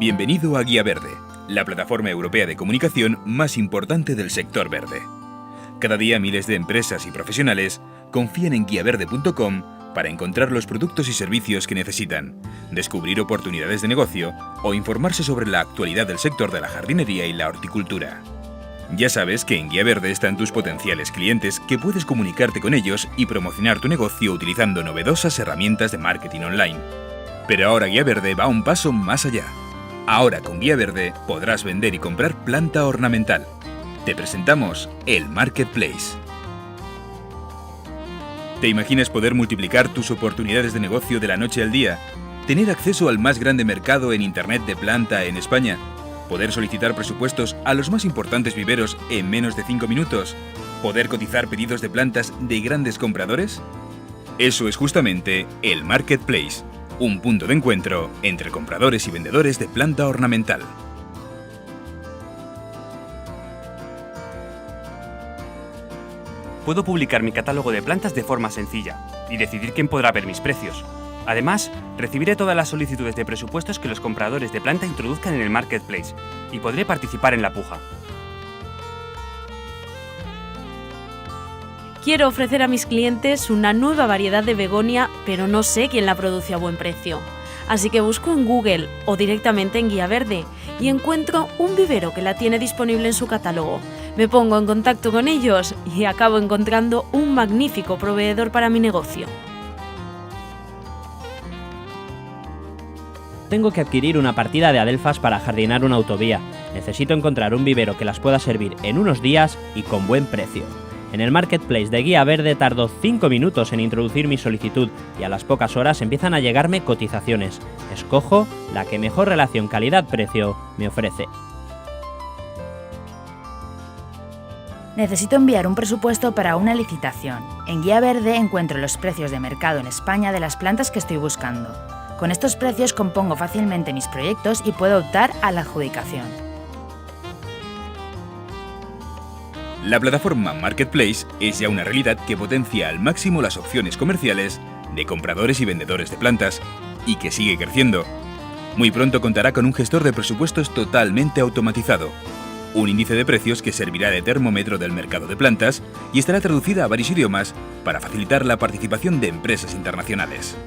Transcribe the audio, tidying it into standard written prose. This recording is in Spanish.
Bienvenido a Guía Verde, la plataforma europea de comunicación más importante del sector verde. Cada día miles de empresas y profesionales confían en guiaverde.com para encontrar los productos y servicios que necesitan, descubrir oportunidades de negocio o informarse sobre la actualidad del sector de la jardinería y la horticultura. Ya sabes que en Guía Verde están tus potenciales clientes que puedes comunicarte con ellos y promocionar tu negocio utilizando novedosas herramientas de marketing online. Pero ahora Guía Verde va un paso más allá. Ahora con Guía Verde podrás vender y comprar planta ornamental. Te presentamos el Marketplace. ¿Te imaginas poder multiplicar tus oportunidades de negocio de la noche al día? ¿Tener acceso al más grande mercado en Internet de planta en España? ¿Poder solicitar presupuestos a los más importantes viveros en menos de 5 minutos? ¿Poder cotizar pedidos de plantas de grandes compradores? Eso es justamente el Marketplace, un punto de encuentro entre compradores y vendedores de planta ornamental. Puedo publicar mi catálogo de plantas de forma sencilla y decidir quién podrá ver mis precios. Además, recibiré todas las solicitudes de presupuestos que los compradores de planta introduzcan en el Marketplace y podré participar en la puja. Quiero ofrecer a mis clientes una nueva variedad de begonia, pero no sé quién la produce a buen precio. Así que busco en Google o directamente en Guía Verde y encuentro un vivero que la tiene disponible en su catálogo. Me pongo en contacto con ellos y acabo encontrando un magnífico proveedor para mi negocio. Tengo que adquirir una partida de adelfas para jardinar una autovía. Necesito encontrar un vivero que las pueda servir en unos días y con buen precio. En el Marketplace de Guía Verde tardó 5 minutos en introducir mi solicitud y a las pocas horas empiezan a llegarme cotizaciones. Escojo la que mejor relación calidad-precio me ofrece. Necesito enviar un presupuesto para una licitación. En Guía Verde encuentro los precios de mercado en España de las plantas que estoy buscando. Con estos precios compongo fácilmente mis proyectos y puedo optar a la adjudicación. La plataforma Marketplace es ya una realidad que potencia al máximo las opciones comerciales de compradores y vendedores de plantas y que sigue creciendo. Muy pronto contará con un gestor de presupuestos totalmente automatizado, un índice de precios que servirá de termómetro del mercado de plantas y estará traducida a varios idiomas para facilitar la participación de empresas internacionales.